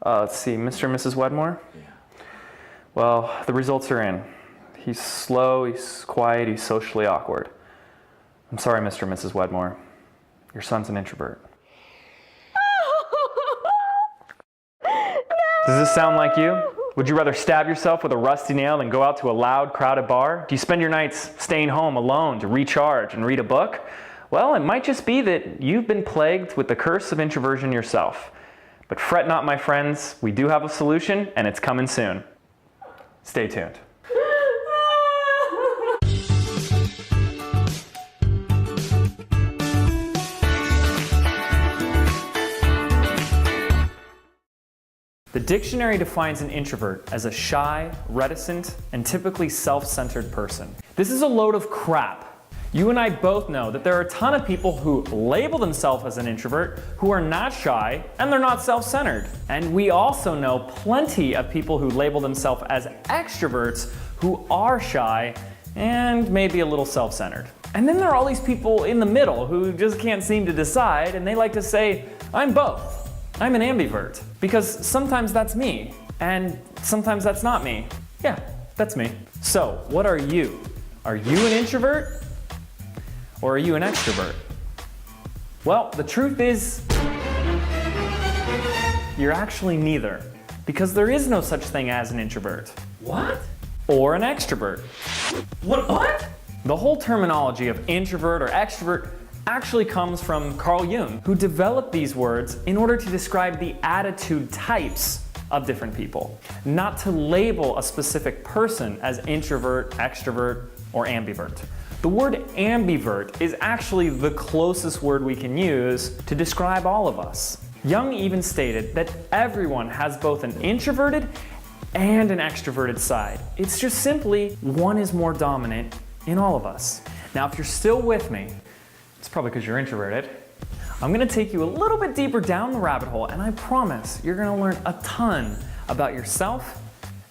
Let's see, Mr. and Mrs. Wedmore? Yeah. Well, the results are in. He's slow, he's quiet, he's socially awkward. I'm sorry, Mr. and Mrs. Wedmore. Your son's an introvert. Does this sound like you? Would you rather stab yourself with a rusty nail than go out to a loud, crowded bar? Do you spend your nights staying home alone to recharge and read a book? Well, it might just be that you've been plagued with the curse of introversion yourself. But fret not, my friends, we do have a solution, and it's coming soon. Stay tuned. The dictionary defines an introvert as a shy, reticent, and typically self-centered person. This is a load of crap. You and I both know that there are a ton of people who label themselves as an introvert who are not shy and they're not self-centered. And we also know plenty of people who label themselves as extroverts who are shy and maybe a little self-centered. And then there are all these people in the middle who just can't seem to decide, and they like to say, I'm both. I'm an ambivert, because sometimes that's me, and sometimes that's not me. Yeah, that's me. So, what are you? Are you an introvert? Or are you an extrovert? Well, the truth is, you're actually neither, because there is no such thing as an introvert. What? Or an extrovert. What? The whole terminology of introvert or extrovert actually comes from Carl Jung, who developed these words in order to describe the attitude types of different people, not to label a specific person as introvert, extrovert, or ambivert. The word ambivert is actually the closest word we can use to describe all of us. Jung even stated that everyone has both an introverted and an extroverted side. It's just simply one is more dominant in all of us. Now, if you're still with me, it's probably because you're introverted. I'm gonna take you a little bit deeper down the rabbit hole, and I promise you're gonna learn a ton about yourself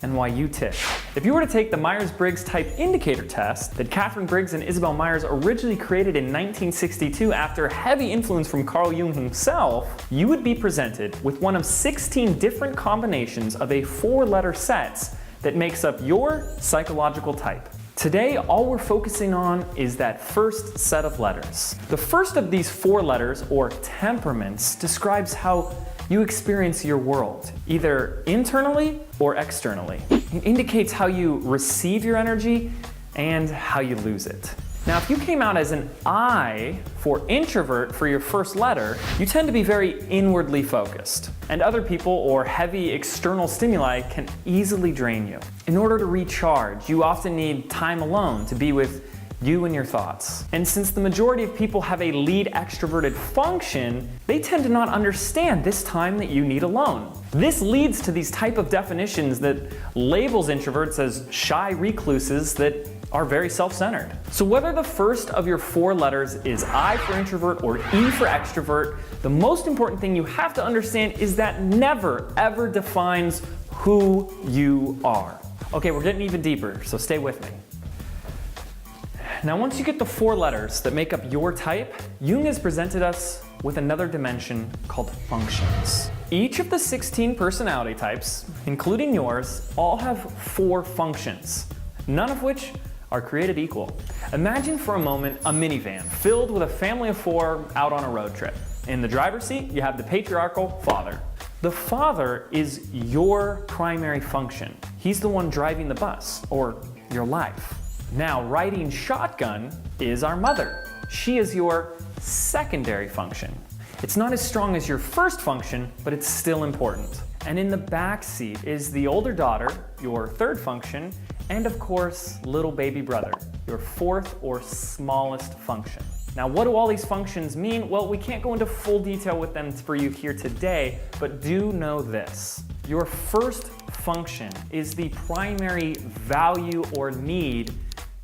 and why you tick. If you were to take the Myers-Briggs Type Indicator test that Catherine Briggs and Isabel Myers originally created in 1962 after heavy influence from Carl Jung himself, you would be presented with one of 16 different combinations of a 4-letter set that makes up your psychological type. Today, all we're focusing on is that first set of letters. The first of these 4 letters, or temperaments, describes how you experience your world, either internally or externally. It indicates how you receive your energy and how you lose it. Now, if you came out as an I for introvert for your first letter, you tend to be very inwardly focused, and other people or heavy external stimuli can easily drain you. In order to recharge, you often need time alone to be with you and your thoughts. And since the majority of people have a lead extroverted function, they tend to not understand this time that you need alone. This leads to these type of definitions that labels introverts as shy recluses that are very self-centered. So whether the first of your 4 letters is I for introvert or E for extrovert, the most important thing you have to understand is that never ever defines who you are. Okay, we're getting even deeper, so stay with me. Now, once you get the 4 letters that make up your type, Jung has presented us with another dimension called functions. Each of the 16 personality types, including yours, all have 4 functions, none of which are created equal. Imagine for a moment a minivan filled with a family of 4 out on a road trip. In the driver's seat, you have the patriarchal father. The father is your primary function. He's the one driving the bus, or your life. Now, riding shotgun is our mother. She is your secondary function. It's not as strong as your first function, but it's still important. And in the back seat is the older daughter, your third function, and of course, little baby brother, your 4th or smallest function. Now, what do all these functions mean? Well, we can't go into full detail with them for you here today, but do know this. Your first function is the primary value or need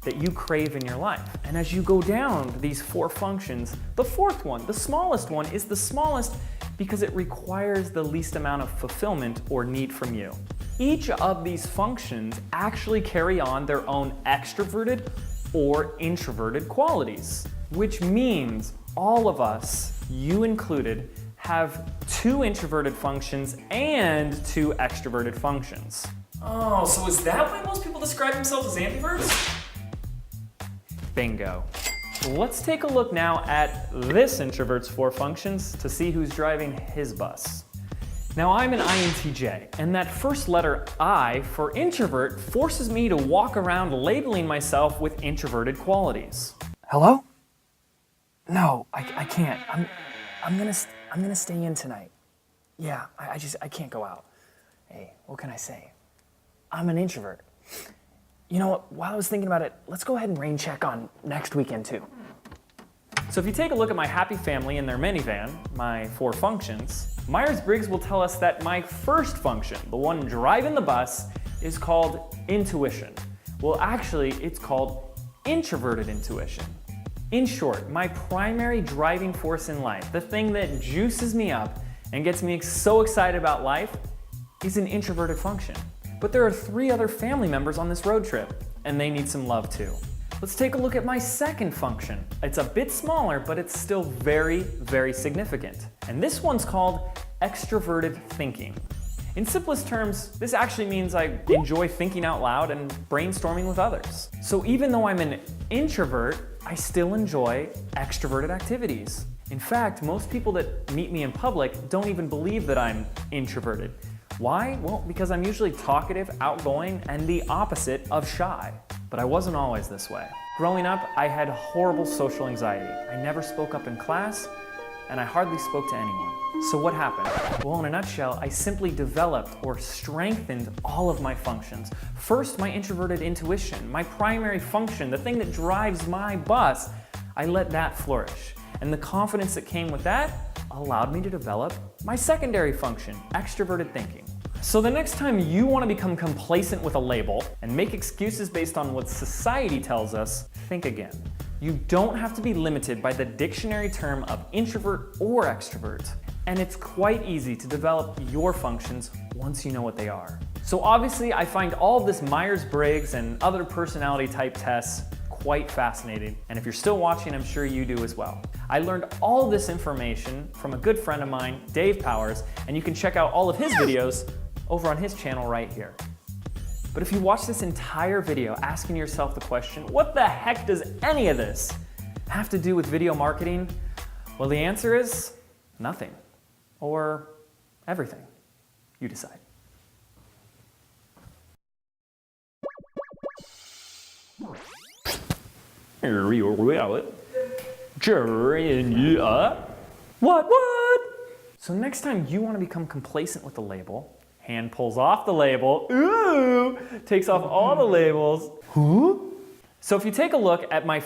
that you crave in your life. And as you go down these 4 functions, the 4th one, the smallest one, is the smallest because it requires the least amount of fulfillment or need from you. Each of these functions actually carry on their own extroverted or introverted qualities, which means all of us, you included, have 2 introverted functions and 2 extroverted functions. Oh, so is that why most people describe themselves as ambiverts? Bingo. Let's take a look now at this introvert's 4 functions to see who's driving his bus. Now I'm an INTJ, and that first letter I for introvert forces me to walk around labeling myself with introverted qualities. Hello? No, I can't. I'm gonna stay in tonight. Yeah, I can't go out. Hey, what can I say? I'm an introvert. You know what, while I was thinking about it, let's go ahead and rain check on next weekend too. So if you take a look at my happy family in their minivan, my 4 functions, Myers-Briggs will tell us that my first function, the one driving the bus, is called intuition. Well, actually, it's called introverted intuition. In short, my primary driving force in life, the thing that juices me up and gets me so excited about life, is an introverted function. But there are 3 other family members on this road trip, and they need some love too. Let's take a look at my second function. It's a bit smaller, but it's still very, very significant. And this one's called extroverted thinking. In simplest terms, this actually means I enjoy thinking out loud and brainstorming with others. So even though I'm an introvert, I still enjoy extroverted activities. In fact, most people that meet me in public don't even believe that I'm introverted. Why? Well, because I'm usually talkative, outgoing, and the opposite of shy. But I wasn't always this way. Growing up, I had horrible social anxiety. I never spoke up in class, and I hardly spoke to anyone. So what happened? Well, in a nutshell, I simply developed or strengthened all of my functions. First, my introverted intuition, my primary function, the thing that drives my bus, I let that flourish. And the confidence that came with that allowed me to develop my secondary function, extroverted thinking. So the next time you want to become complacent with a label and make excuses based on what society tells us, think again. You don't have to be limited by the dictionary term of introvert or extrovert. And it's quite easy to develop your functions once you know what they are. So obviously, I find all of this Myers-Briggs and other personality type tests quite fascinating. And if you're still watching, I'm sure you do as well. I learned all this information from a good friend of mine, Dave Powers, and you can check out all of his videos over on his channel right here. But if you watch this entire video asking yourself the question, what the heck does any of this have to do with video marketing? Well, the answer is nothing. Or everything. You decide. What? So next time you want to become complacent with the label, hand pulls off the label, ooh, takes off all the labels. Huh? So if you take a look at my